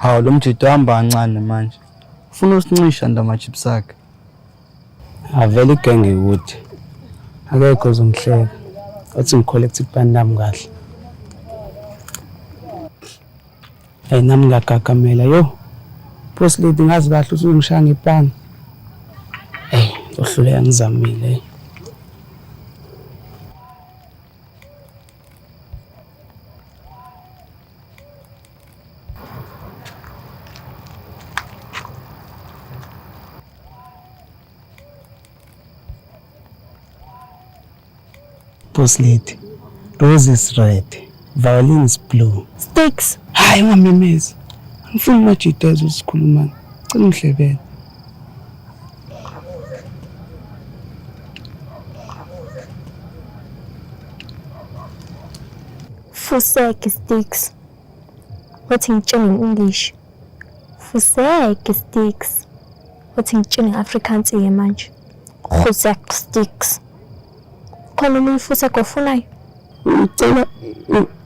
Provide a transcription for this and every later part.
Hawu lo mjidi uhamba kancane manje. Ufuna usincisha ndamachips akhe. Avele igenge ukuthi akekho uzongihleka. Athi ngicollect ibhandi nami kahle. Hey nami ngagagamela yo. Boss lady ngazi kahle usungishaya ngepani. Hey, uhluleka ngizamile. Boss lady, rose is red, violin is blue. Sticks. Hayi ngamemeza. Ngifuna majida ezosikhuluma. Cela ngihlebele. Fuseke sticks. Wathi ngitshele English. Fuseke sticks. Wathi ngitshele Afrikaans manje. Fuseke sticks. Khona umuntu fuseke ofunayo.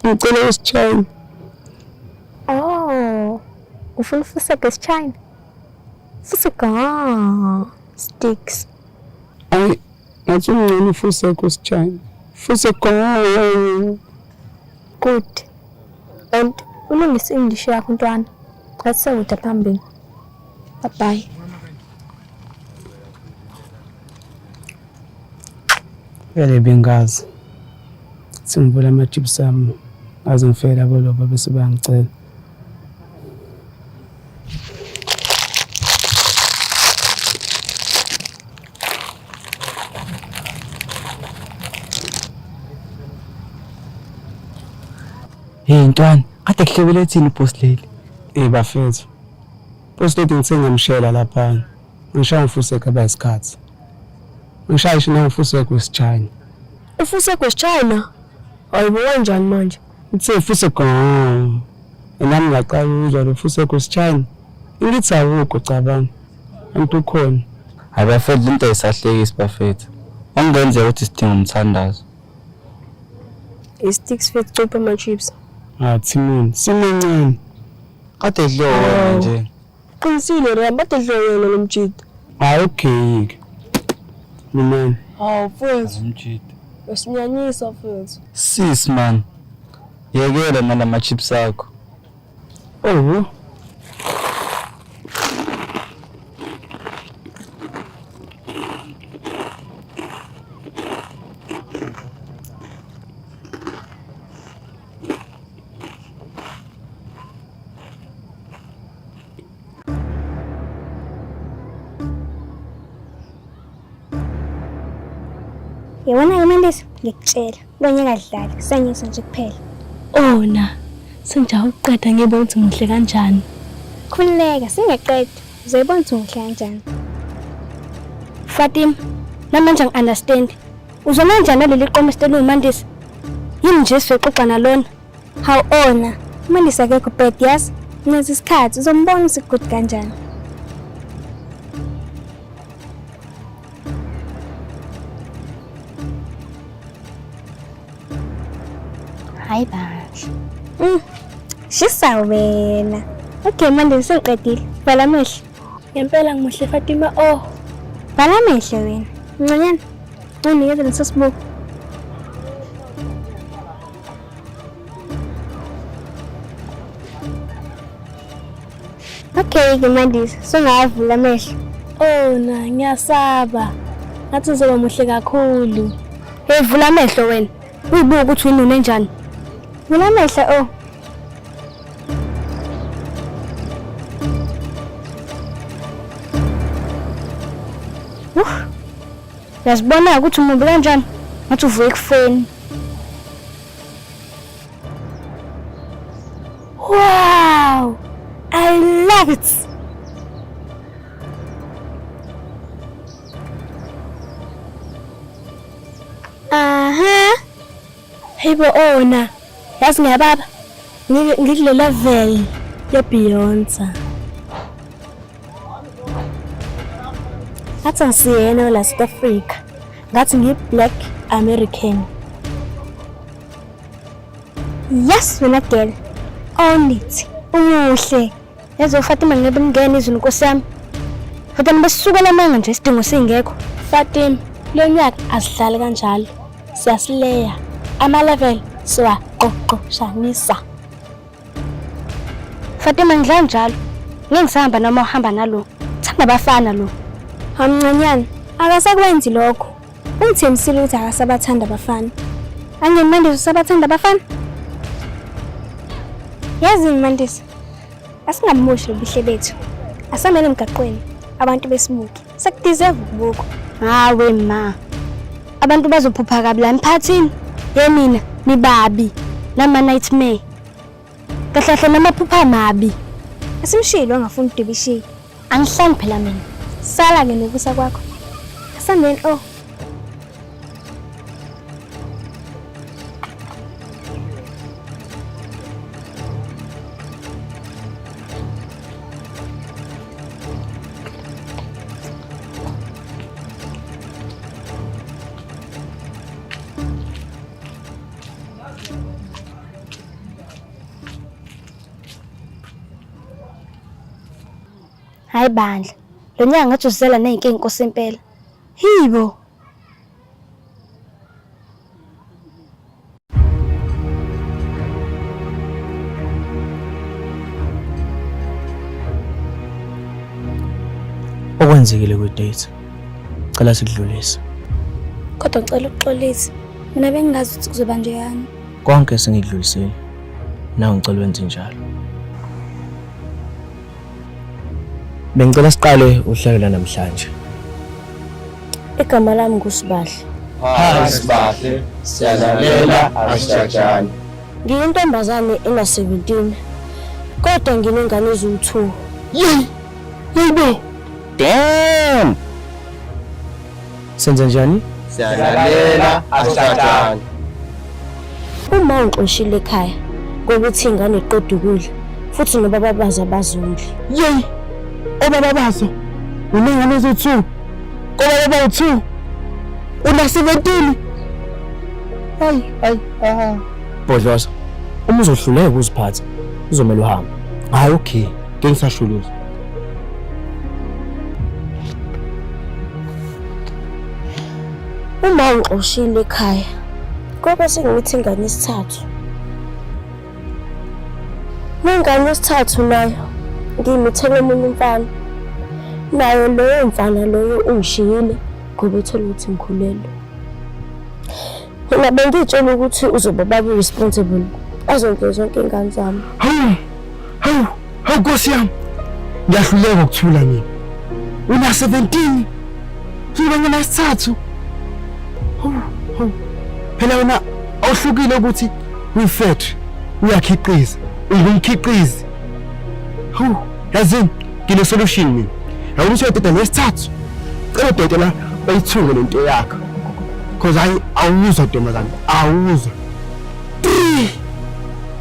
Ngicela isichina. Oh. Ufuna fuseke isichina? Fuseke sticks. Ay, ngathi ungcono fuseke isichina. Fuseke Good. And ulungise English yakho ntwana. Asewuda phambili. Bye bye. Vele bengazi. Singivula amachips ami azongifela boloba bese bayangicela. Hey ntwana, kade kuhlebele thini boss lady? Bafethu. Boss lady ngitsengamshela lapha. Ngishaya ngifuseka bayisikhathi. Ngishaya isho ngifuseka kwesichina. Ufuse kwesichina? Ayibo kanjani manje? Ngithe fuseka. Nami ngaqala ukuzwa lo fuseka kwesichina. Ngithi awukho cabanga. Antu khona. Hayi bafethu into ayisahlekisi bafethu. Ongenzeka ukuthi sidinga umthandazo. Sticks fit chopper my chips. Thimini, simencane. Kade dlowa nje. Qinisile ramba tedloyela lo mjidi. Okay. Mina. Hawu mfowethu, Umjidi. usinyanyisa mfowethu. Sis man. Yekela nalama chips akho. Oh. Yabona ke manje ngikutshela, lonyaka kadlali, sanyisa nje kuphela. Ona, sengijaha ukuqeda ngiyibona ukuthi ngihle kanjani. Khulileka singaqedi, uzoyibona ukuthi ngihle kanjani. Fatima, namanje ngi-understand. Uzona kanjani naleli qomo sitelu uMandisi? Yini nje sifexoxa nalona? Hawu ona, uMandisi akekho bad yazi, ngenza isikhathi uzombona usigudu kanjani. Hayi bandla. Shisa wena. Okay manje sengiqedile. Vala amehlo. Ngempela ngimuhle Fatima. Oh, Vala amehlo wena. Ncanyana. Unikeze leso sibuko. Okay ke manje singavula amehlo. ona ngiyasaba. Ngathi uzoba muhle kakhulu. Hey vula amehlo wena. Uyibuka ukuthi unune njani. Vula amehlo oh. Yasibona ukuthi umubi kanjani? Ngathi uvuye ekufeni. Wow! I love it. Aha. Hey bo ona. Yazi ngiyababa. Ngikule level ye Beyonce. Ngathi ngisiyena la South Africa. Ngathi ngiyi-Black American. Yes wena girl. Own it. Umuhle. Yazi uFatima ngeke ngene izulu Nkosi yami. Kodwa besisukela manga nje isidingo singekho. Fatima, lo nyaka asidlali kanjalo. Siyasileya. Ama-level siwaqoqoshanisa. Fatima ngidla njalo. Ngeke ngisahamba noma uhamba nalo. Thanda abafana lo. Hamncanyana, akasakwenzi lokho. Ungithembisile ukuthi akasabathanda abafana. Angemandisi usabathanda abafana? Yazi Mandisi, asingamoshi lobuhle bethu. Asamele emgaqweni abantu besibuki. Sekudeserve ukubukwa. Hawe ma. Abantu bazophupha kabi la emphakathini. Yemina nibabi nama nightmare. Kahle namaphupha amabi. Asimshilo angafuni udibishiye. Angihlani phela mina. Sala ke nokusa kwakho. Asambeni Hayi bandla. Lo nyanga ngathi uzela nezinkinga Nkosi impela. Hibo. Okwenzekile kwi-date. Cela sikudlulise. Kodwa ngicela ukuxolisa. Mina bengingazi ukuthi kuzoba njeyani. Konke sengidlulisile. Nawe ngicela wenze njalo. Bengicela siqale uhlelo lanamhlanje. Igama lami nguSibahle. Hi Sibahle, siyalalela asijajane. Ngiyintombazane ena-17. Kodwa nginengane eziwu-2. Yebo. Damn. Senze njani? Siyalalela asijajane. Uma ungixoshile ekhaya ngokuthi ingane iqeda ukudla futhi nobaba bazo abazondli. Yey! Obaba bazo. Unengane eziwu-2. Obaba bawu-2. Una-17. Hayi. Bodloza. Uma uzohluleka ukuziphatha, uzomela uhambe. Hayi okay. Ngeke ngisashuluza. Uma ungixoshile ekhaya ngoba sengithi ingane esithathu. Nengane esithathu nayo ngimithele omunye umfana. Nayo loyo mfana loyo ungishiyile ngoba ethole ukuthi ngikhulelwe. Mina bengitshela ukuthi uzoba baba responsible azonke zonke ingane zami. Hawu Nkosi yami. Ngiyahluleka ukuthula mina. Una-17. Suka ngesithathu. Hawu. Phela wena awuhlukile ukuthi uyi-fat, uyakhiqiza, ungumkhiqizi. Hawu, yazini, ngine-solution mina. Yawuthi uyadeda nesithathu. Cela udokotela bayithunge lento yakho. Because awuzwa ntombazane, awuzwa.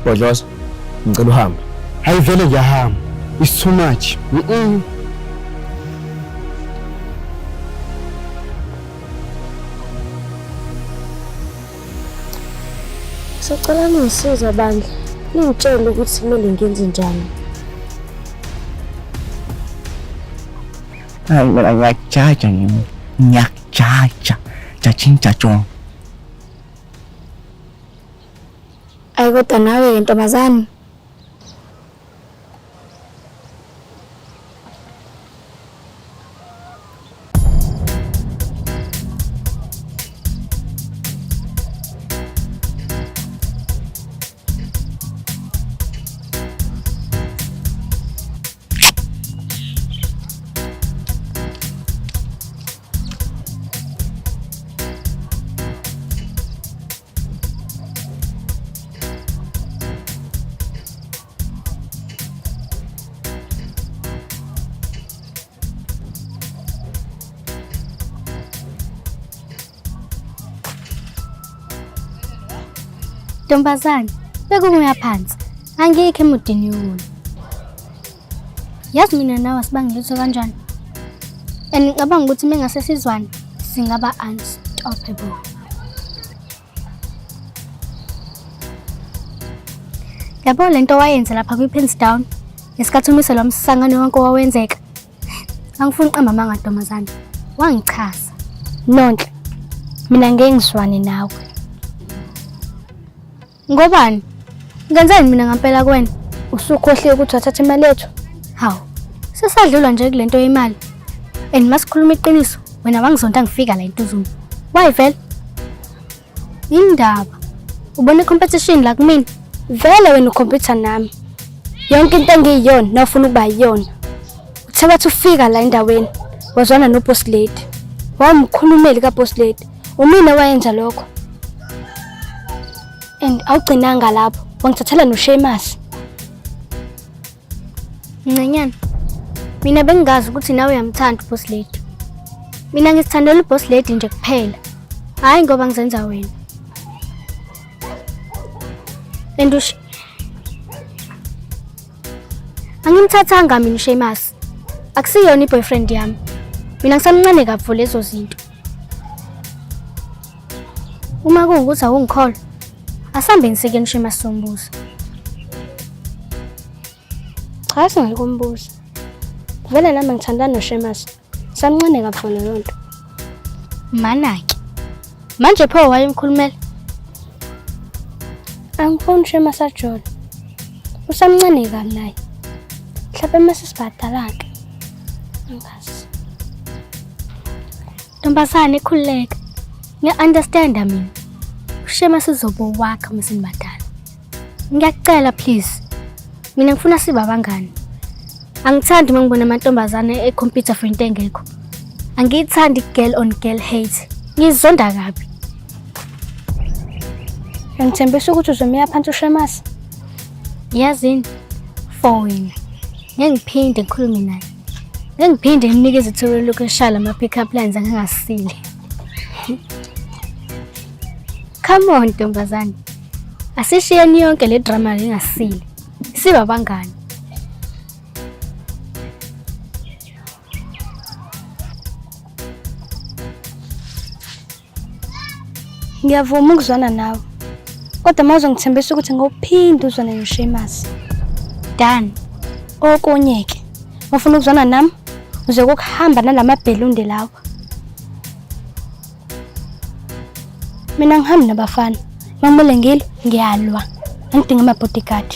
Bodloza, ngicela uhambe. Hayi vele ngiyahamba. It's too much. Sicela ningisize bandla. Ningitshele ukuthi kumele ngenze njani. Hayi mina ngiyajaja ngini. Ngiyajaja. Jajinjajong. Ayi kodwa nawe ntombazane. Ntombazane, bekubuya phansi. Angikho emudini yokuna. Yazi mina nawe sibangilutho kanjani? And ngicabanga ukuthi mengase sizwane singaba unstoppable. Yabo lento wayenza lapha kwi-Pins Down ngesikhathi umiselo wamsangane wonke owawenzeka. Angifuni uqamba amanga Ntombazane. Wangichaza. Nonhle. Mina ngeke ngizwane nawe. Ngobani? Ngenzani mina ngempela kuwena? Usukhohliwe ukuthi wathatha imali yethu? Hawu. Sesadlula nje kulento yemali. And masikhuluma iqiniso, wena wangizonda ngifika la entuzuma. Why vele? Indaba. Ubone competition la kumina. Vele wena ukhompyutha nami. Yonke into engiyiyona nofuna ukuba yiyona. Uthe wathi ufika la endaweni wazwana no boss lady. Wamkhulumeli ka boss lady. Umina wayenza lokho. And awugcinanga lapho. Wangithathela no Sheamus. Ncanyana. Mina bengazi ukuthi nawe uyamthanda boss lady. Mina ngisithandela boss lady nje kuphela. Hayi ngoba ngizenza wena. Endush. Angimthathanga mina Sheamus. Akusiyona iboyfriend yami. Mina ngisamncane kakhulu lezo zinto. Uma kungukuthi awungikholwa, asambe ngisekeni Sheamus sombuzo. Cha singakumbuza. Vele nami ngithandana no Sheamus. Samncane kakhulu lonto. Manaki. Manje pho wayemkhulumela. Angifuni Sheamus ajole. Usamncane kabi naye. Mhlawumbe mase sibadalaka. Ngazi. Ntombazane ikhululeka. Ngiya-understand mina. Sheamus uzobo wakhe uma sinibadala. Ngiyacela please. Mina ngifuna sibe abangani. Angithandi mangibona amantombazane e-computer for into engekho. Angiyithandi girl on girl hate. Ngizonda kabi. Ngithembisa ukuthi uzomiya phansi uSheamus. Yazini for wena. Ngiphinde ngikhulume naye. Ngiphinde ngimnikeze ithuba lokushala ama pick up lines angangasile. Come on Ntombazane. Asishiyeni yonke le drama engasile. Sibe abangani. Ngiyavuma ukuzwana nawe. Kodwa mawuzo ngithembisa ukuthi ngophinda uzwane noSheamus. Done. Okonyeke. Ufuna ukuzwana nami? Uze kokuhamba nalamabhelunde lawo. Mina ngihambi nabafana. Mamele ngilo ngiyalwa. Ngidinga ama bodyguard.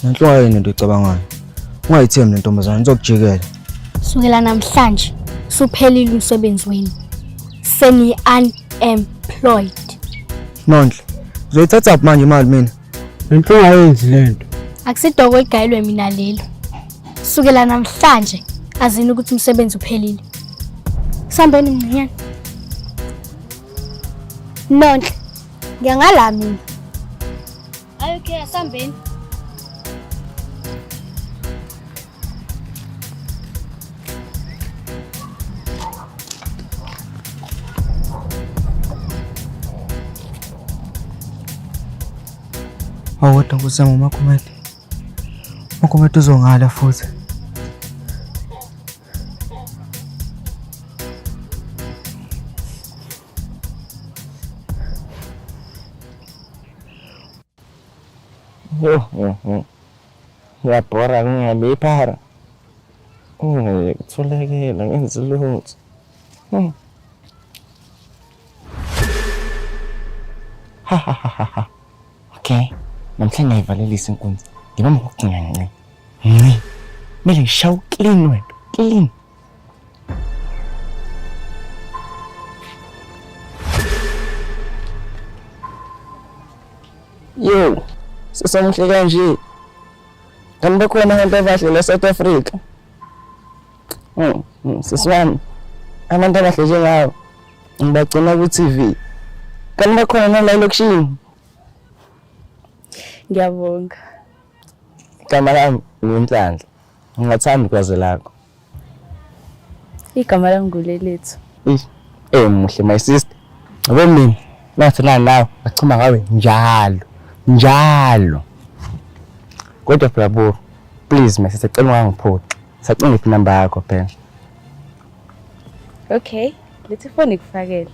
Nanhlwa yini into ecabangayo? Ungayithembi le ntombazane izokujikela. Sukela namhlanje suphelile umsebenzi wenu. Seni unemployed. Nonhle. Uzoyithatha manje imali mina. Into ayenzi lento. Akusidoko igayilwe mina lelo. Sukela namhlanje azini ukuthi umsebenzi uphelile. Sambeni mncanyana. Nonhle. Ngiyangala mina. Okay, asambeni. Awuthi ngusema umakhumete. Umakhumete uzongala futhi. Ngiyabhora ngiyaliphara. Ngithulekela ngenza lutho. Ha. Okay. Namhlanje ngiyivalelisa inkunzi. Ngibamba ngokucinga ngci. Mele ngishaw clean wena. Clean. Yo. Sesamuhle kanje. Kanti khona abantu abahle la South Africa. Siswami. Abantu abahle njengawo. Ngibagcina ku TV. Kanti khona la elokishini. Ngiyabonga. Igama lami nguNhlanhla. Ngingathanda ukwazi lakho. Igama lami nguLelethu. Muhle my sister. Yabo mina nathi nawe bachuma ngawe njalo. Kodwa phela bo Please mase sicela ungangiphoqi. Sacela ngiphi number yakho phela. Okay, lethi phone ikufakele.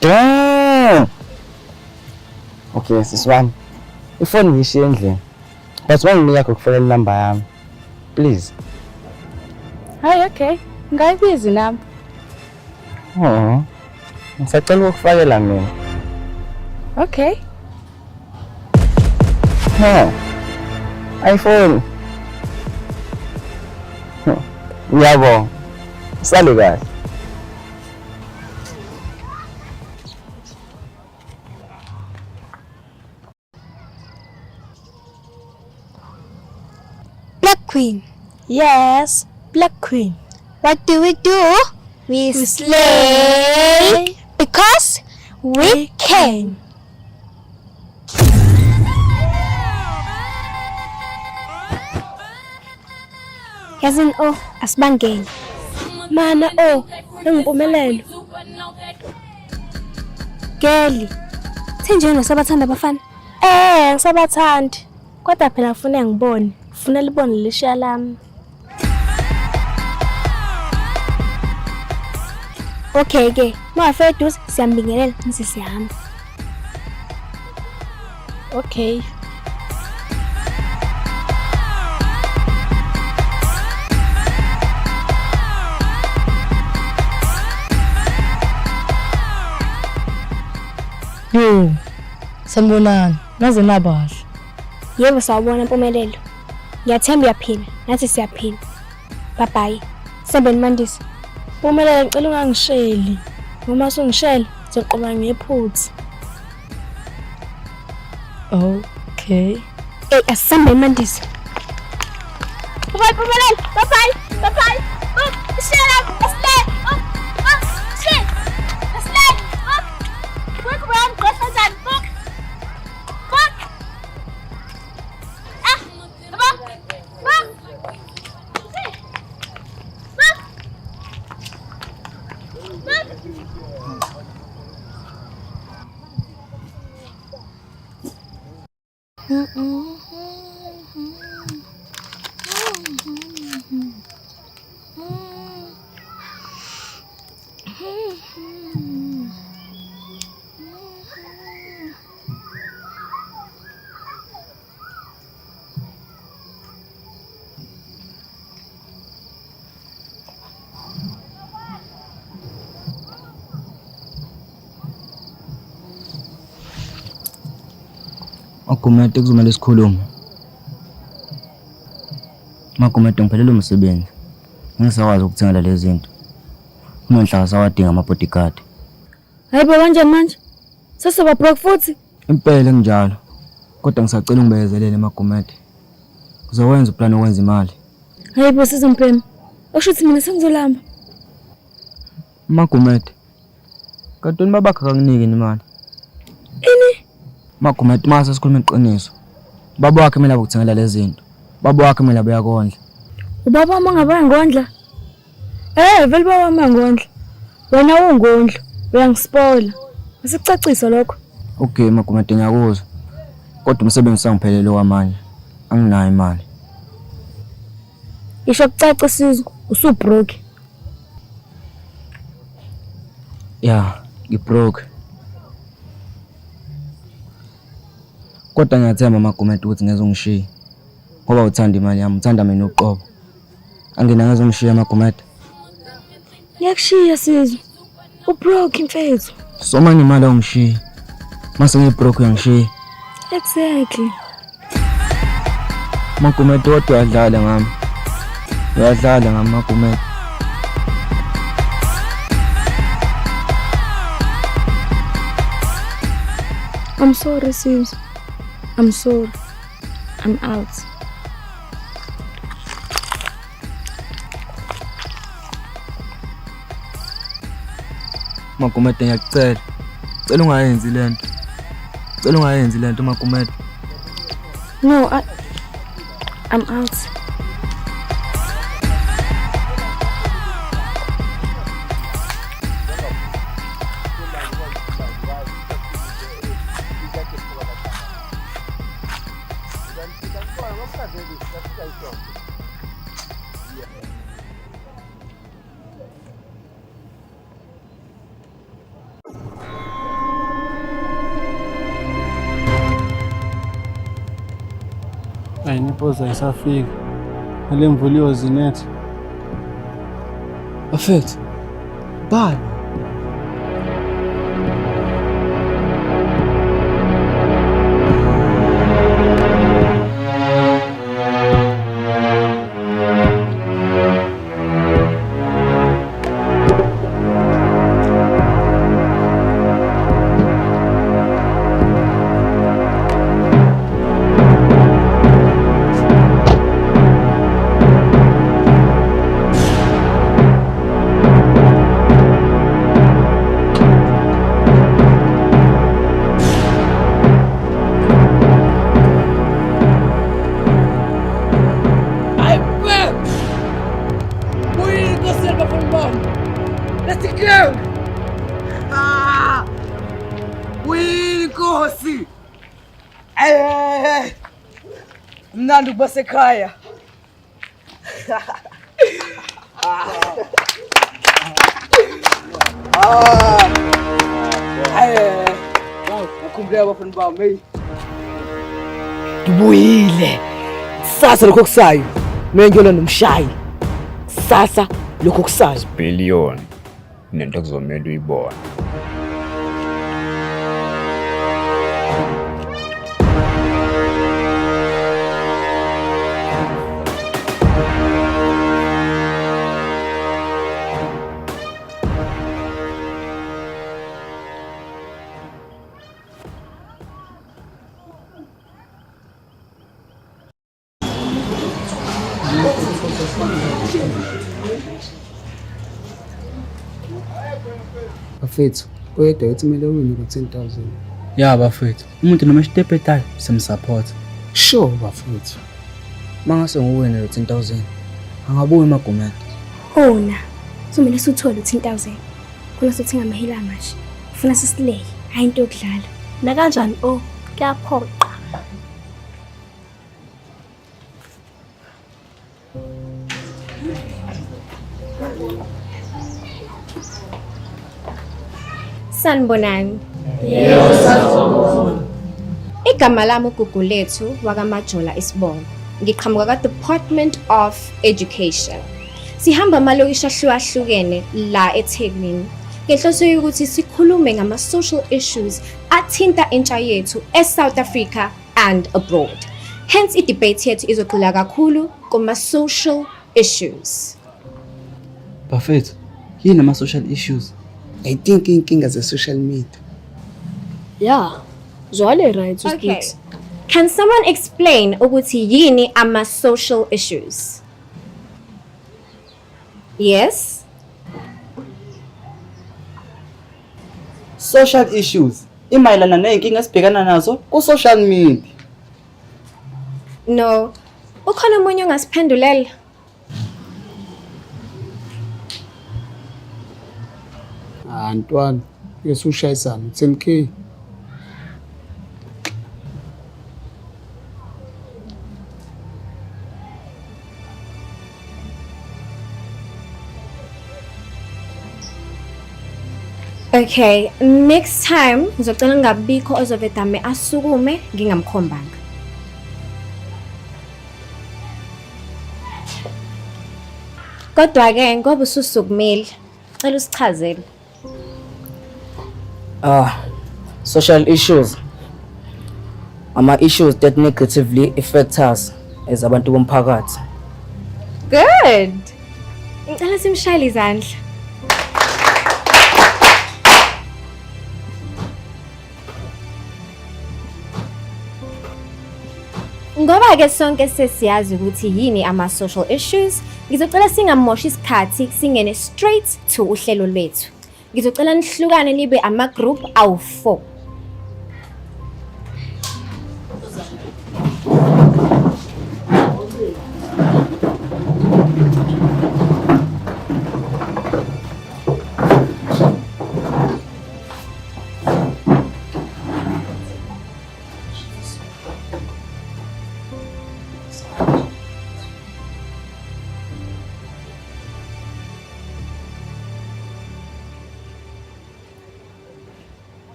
Damn. Okay, siswami. Ifoni ngishiye endlini. But wanginika ukufonela number yami. Please. Hayi, okay. Ngayibizi nami. Ngisacela ukufakela mina. Okay. iPhone. Ngiyabonga. Sale kahle. Black Queen, Yes, Black Queen. what do? We slay because we can. Yazini asibangeni. Mana engimpumelelo. Geli. Thenjeni nosabathanda abafana. Ngisabathandi. Kodwa phela ngifuna ngibone. Ngifuna libone lishiya lami. Okay ke, mawafika eduze siyambingelela nisi siyahamba. Okay. Sanibonani. Naze nabahle. Yebo sawubona Mpumelelo. Ngiyathemba uyaphila, nathi siyaphila. Bye bye. Sembeni Mandisi. Mpumelelo ngicela ungangisheli. Uma sungishela, ngizoqhubeka ngephutha. Okay. Asisambeni Mandisi. Bye Mpumelelo. Bye bye. Bye bye. Shela, slay. Shit. Slay. Look around, go for that book. Book. Come on. Book. Makumete kuzomela sikhulume. Makumete ngiphelele umsebenzi. Ngisakwazi ukuthengela lezi zinto. Unonhlaka sawadinga ama-bodyguard. Hayibo kanjani manje? Sesaba broke futhi. Impela kunjalo. Kodwa ngisacela ungibekezelele Makumete. Ngizokwenza uplan okwenza imali. Hayibo sizompema. Oshuthi mina sengizolamba. Makumete. Katoni babakha kanginike imali. Ini? Makumete mase sikhuluma iqiniso. Baba wakhe mina ukuthengela lezi zinto. Baba wakhe mina bayakondla. Ubaba wami angabangondla. Vele baba wami angondla. Wena ungondla. Uyangispoila. Asicacisa lokho. Okay Makumete ngiyakuzwa. Kodwa umsebenzi sangiphelele kwamanje. Anginayo imali. Isho kucaca sizwe usubroke. Yeah, ngibroke. Kodwa ngiyathemba Makumete ukuthi ngeze ungishiye. Ngoba uthanda imali yami, uthanda mina uqobo. Angina ngeze ungishiye Makumete. Ngiyakushiya sizwe. Ubroke mfethu. Soma ngimali ungishiye. Mase ngibroke uyangishiya. Exactly. Makumete kodwa uyadlala ngami. Uyadlala ngami Makumete. I'm sorry sis. I'm sorry. I'm out. Makumete ngiyakucela. Cela ungayenzi lento. Cela ungayenzi lento Makumete. No, I'm out. suppose ayisafika. Ngale mvula iyozinetha. Bafethu. Bani? Winkosi! Mnandi ukuba sekhaya. Ukhumbule abafana bami. Ngibuyile. Sasa lokho kusayo. Mengiyona nomshayi. Sasa lokho kusayo. Billion. Nento kuzomela uyibona. Bafethu, oyedwa uthi kumele uwine ku-10,000. Ya bafethu. Umuntu noma isitepe etayo simsupport. Sure bafethu. Mangase ngiwine lo 10,000. Angabuyi Magumede. Ona, kumele suthole 10,000. Khona sothenga amahila amasha. Ufuna sisileyi, hayi into yokudlala. Na kanjani kuyaphoqa. Sanibonani. Igama lami uGugulethu wakamajola Isibongo. Ngiqhamuka ka-Department of Education. Sihamba amalokishi ahlukahlukene la eThekwini. Ngenhloso yokuthi sikhulume ngama-social issues athinta intsha yethu eSouth Africa and abroad. Hence i-debate yethu izogxila kakhulu kuma-social issues. Bafethu, yini ama-social issues? I think inkinga ze-social media. Yeah, zwale right Okay. Can someone explain ukuthi yini ama-social issues? Yes? Social issues. Imayelana ney'nkinga esibhekana nazo ku-social media. No. Ukhona umunye ongasiphendulela? Ntwana, yesushayisana 10K. Okay, next time ngizocela ngabikho ozovedame asukume ngingamkhombanga. Kodwa-ke ngoba ususukumile, cela usichazele. Social issues. Ama-issues that negatively affect us as abantu bomphakathi. Good. Ngicela simshayele izandla. Ngoba ke sonke sesiyazi ukuthi yini ama-social issues, ngizocela singamoshi isikhathi singene straight to uhlelo lwethu. Ngizocela nihlukane nibe ama-group awu-4.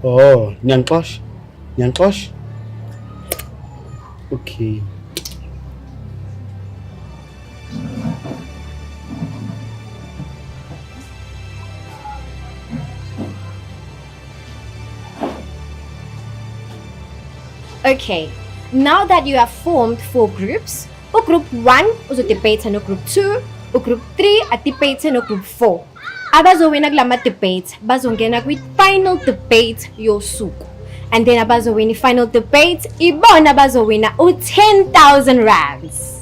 Oh, niyangixosha? Niyangixosha? Okay. Okay, now that you have formed 4 groups, group 1 uzodebate no group 2, group 3 adebate no group 4. Abazowina kulama debate bazongena kwi-final debate yosuku. And then abazowina i-final debate ibona bazowina u-10,000 rands.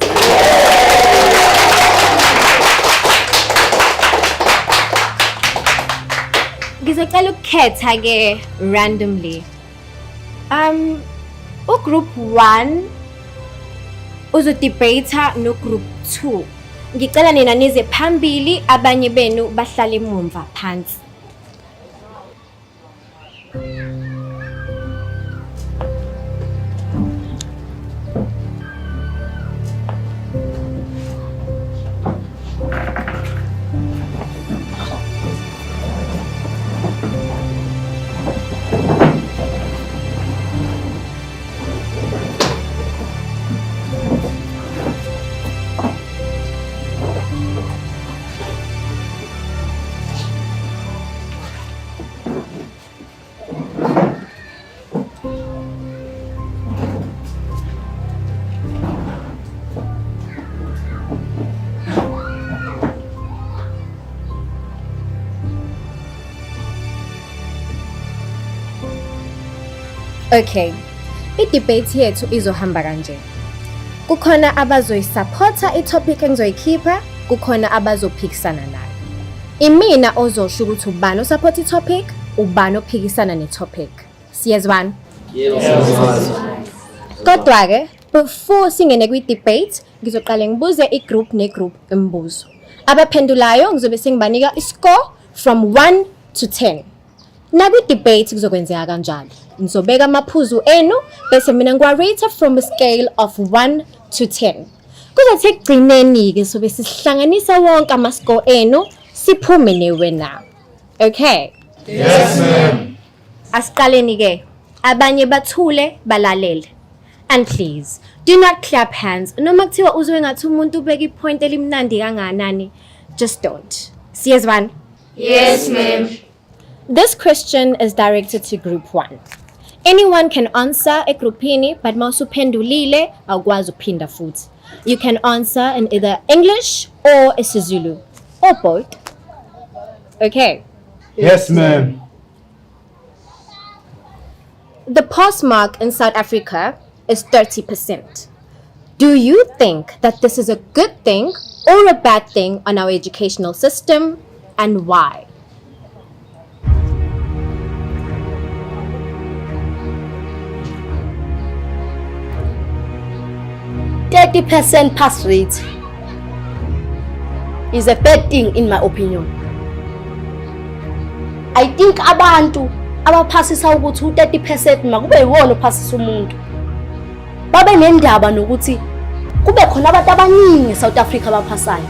Ngizocela ukukhetha ke randomly. Group 1 uzodebate no group 2. Ngicela nina nize phambili abanye benu bahlale emumva phansi. Okay, i-debate yethu izohamba kanje. Kukhona abazoyisupporta i-topic engizoyikhipha, kukhona abazophikisana nayo. Imina ozosho ukuthi ubani osupport i-topic, ubani ophikisana ne-topic. Siyezwana? Yes. Kodwa ke, before singene kwi-debate, ngizoqale ngibuze i-group ne-group imibuzo. Abaphendulayo ngizobe sengibanika i-score from 1 to 10. Nakwi-debate kuzokwenzeka kanjalo. Ngizobeka amaphuzu enu bese mina ngiwa-rate from a scale of 1 to 10. Kuzothi ekugcineni ke sobe sihlanganisa wonke ama-score enu siphume newena. Okay? Yes, ma'am. Asiqaleni ke. Abanye bathule balalele. And please, do not clap hands. Noma kuthiwa uzwe ngathi umuntu ubeka ipoint elimnandi kanganani, just don't. Siyezwana? Yes, ma'am. This question is directed to group 1. Anyone can answer egroupini, but mawusuphendulile awukwazi ukuphinda futhi. You can answer in either English or isiZulu or both. Okay. Yes, ma'am. The pass mark in South Africa is 30%. Do you think that this is a good thing or a bad thing on our educational system, and why? %30 pass rate is a bad thing in my opinion. I think abantu abaphasisa ukuthi u-30% makube yiwona ophasisa umuntu. Babe nendaba nokuthi kube khona abantu abaningi eSouth Africa abaphasayo.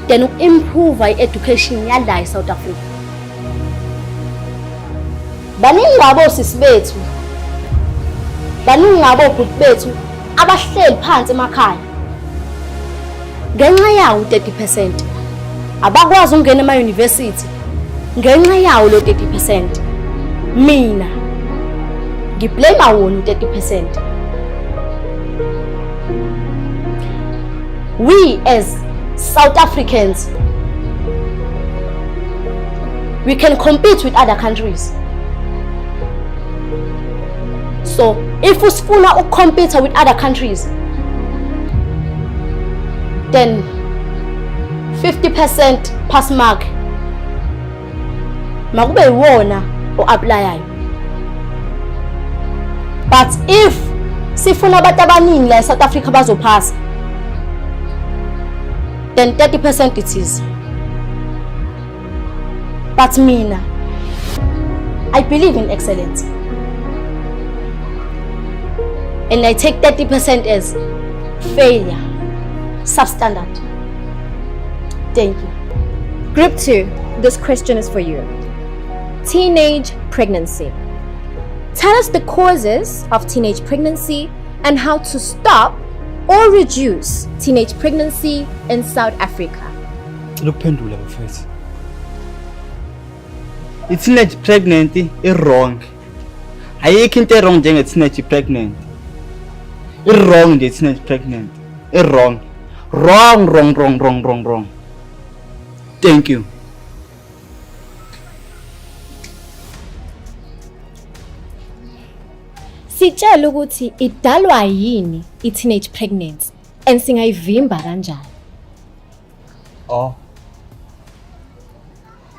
Then uku-improve i-education yala eSouth Africa. Baningi ngabo sisi bethu. Baningi ngabo bhuti bethu abahleli phansi emakhaya. Ngenxa yawo u-30% abakwazi ukungena ema-university. Ngenxa yawo lo 30%. Mina ngiblame wona u-30%. We as South Africans, we can compete with other countries. So if usifuna ukucompete with other countries, then 50% pass mark makube yiwona o-applyayo. But if sifuna abantu abaningi la eSouth Africa bazophasa, then 30% it is. But mina, I believe in excellence. And I take 30% as failure, substandard. Thank you. Group 2, this question is for you. Teenage pregnancy. Tell us the causes of teenage pregnancy and how to stop or reduce teenage pregnancy in South Africa. Lokuphendula bafethu. I-teenage pregnancy i-wrong. Ayikho into e-wrong njenge-teenage pregnant. I-wrong nje teenage pregnant. I-wrong. Wrong. Thank you. Sitshela ukuthi idalwa yini i-teenage pregnancy and singayivimba kanjani?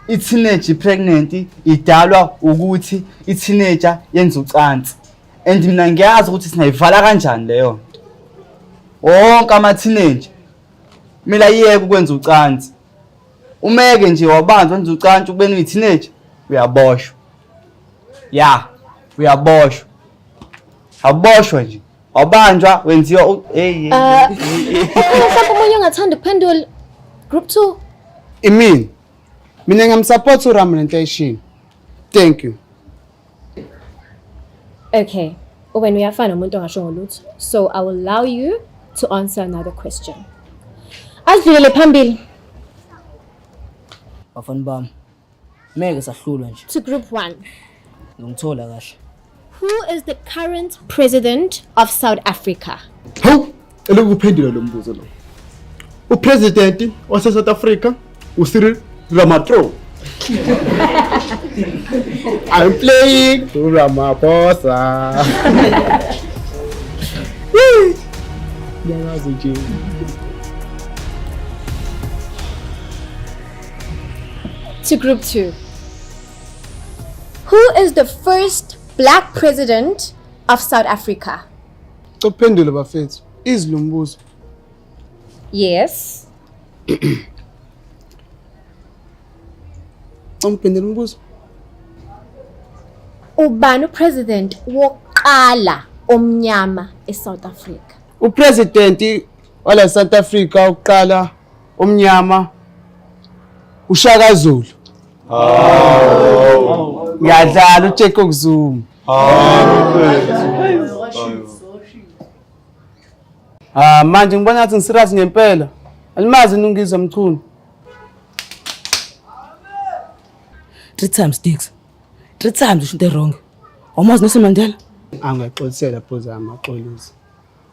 I-teenage pregnancy idalwa ukuthi i-teenager yenza ucansi. And mina ngiyazi ukuthi singayivala kanjani leyo nto. Wonke ama-teenager kumele ayeke ukwenza ucansi. Umeke nje wabanjwa wenza ucansi ube uyi-teenager uyaboshwa. Uyaboshwa. Aboshwa nje. Wabanjwa wenziwa Mhlawumbe umunye ongathanda ukuphendula group 2. Mina ngiyamsupport uRama nenhleshini. Thank you. Okay, when we are fine umuntu ongasho ngolutho, so I will allow you to answer another question. Asidlulele phambili. Bafana bami. Meke sahlulwa nje. To group 1. Ngithola kahle. Who is the current president of South Africa? Hawu, elokuphendula lo mbuzo lo. Upresident wase South Africa uCyril Ramaphosa. I'm playing Ramaphosa. Yazi nje. To group 2. Who is the first black president of South Africa? Kuphendula bafethu. Izilumbuzo. Yes. Umphendula umbuzo. Ubani upresident wokuqala omnyama eSouth Africa? Upresident wala South Africa uqala omnyama uShaka Zulu. Ngiyadlala uJacob Zuma. Manje ngibona ngathi ngisirious ngempela. Alimazi nungizwa mchunu. 3 times Dix. 3 times usho into wrong. Awumazi Nelson Mandela? Angaxolisela phoza amaxolisi.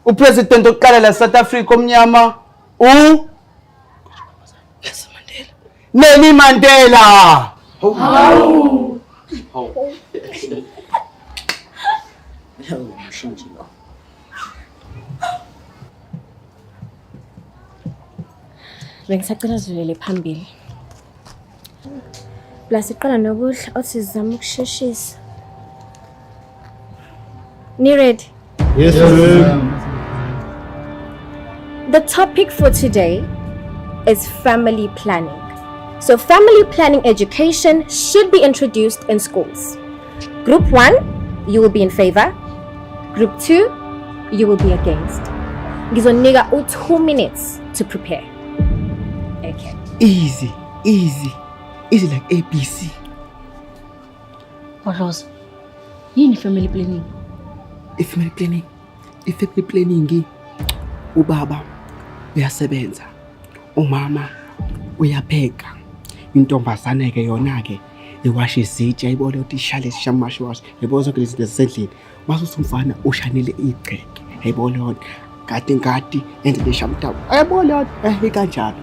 Upresident oqala la South Africa omnyama Nelson Mandela. Nelly Mandela. Bengisacela sidlulele phambili. Plus iqala nokudla othi sizama ukusheshisa. Ni ready? Yes, ma'am. The topic for today is family planning. So family planning education should be introduced in schools. Group 1, you will be in favor. Group 2, you will be against. Ngizonika 2 minutes to prepare. Okay. Easy like ABC. Bohloza. Yini family planning? Family planning ubaba uyasebenza, umama uyapheka, intombazane ke yona ke iwashe izitsha ibole ukuthi ishale sishamashi yebo zonke lezi zinto zasendlini. Mase umfana ushanele igceke yayibona yona ngati endle shamtabu ayibona ikanjalo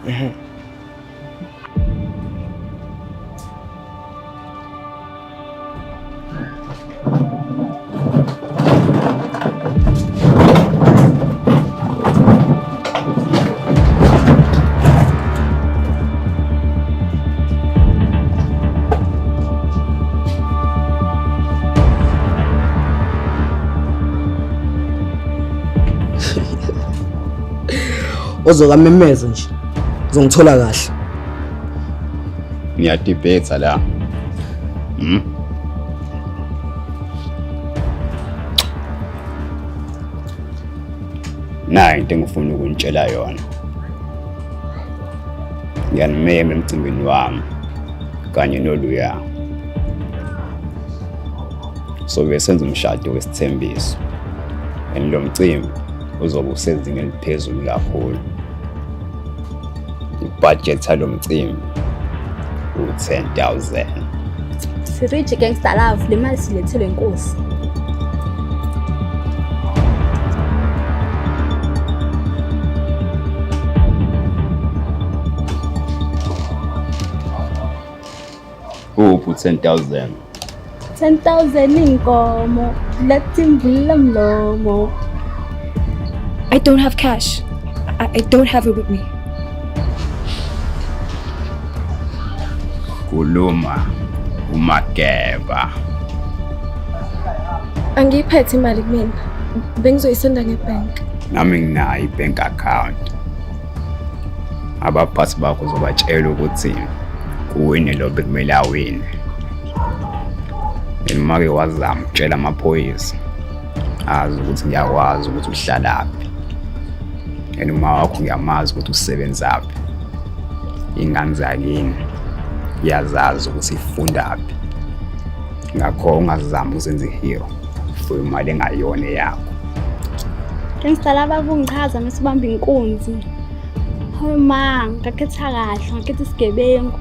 Ozokamemeza nje. Uzongithola kahle. Ngiyadebate la. Nayi into engifuna ukunitshela yona. Ngiyanimema emcimbini wami kanye noluya. sobe senza umshado wesithembiso. And lo mcimbi uzobe usezingeni eliphezulu kakhulu. Ibudget yalo mcimbi u-10,000. Sirich gangster love le mali silethelwe inkosi. Uphi 10,000? 10,000 inkomo, lethi mvula mlomo. I don't have cash. I don't have it with me. Kuluma uMageba. Angiyiphethe imali kumina. Bengizoyisenda ngebank. Nami nginayo i-bank account. Abaphathi bakho uzobatshela ukuthi kuwini lo bekumele awine. Uma-ke wazama ukutshela amaphoyisa azi ukuthi ngiyakwazi ukuthi uhlalaphi. And uma wakho ngiyamazi ukuthi usebenzaphi. Ingane zakini iyazazi ukuthi ifundaphi. Ngakho ungazama uzenze ihero for imali engayona yakho. Gangster love akungichaza mesibamba inkunzi. Hayi ma, ngakhetha kahle, ngakhetha isigebengu.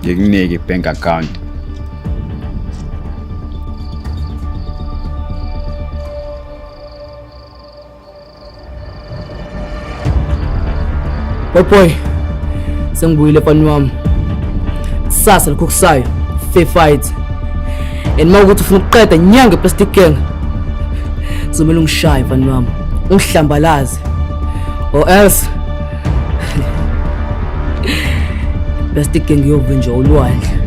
Ngikunike i-bank account. Boy, sengibuyile fani wami. Sasa lokho kusayo, fair fight. And mawukuthi ufuna ukuqeda inyanga eplastic gang. Zomela ungishaye fani wami. Ungihlambalaze. Or else plastic gang yovenja ulwandle.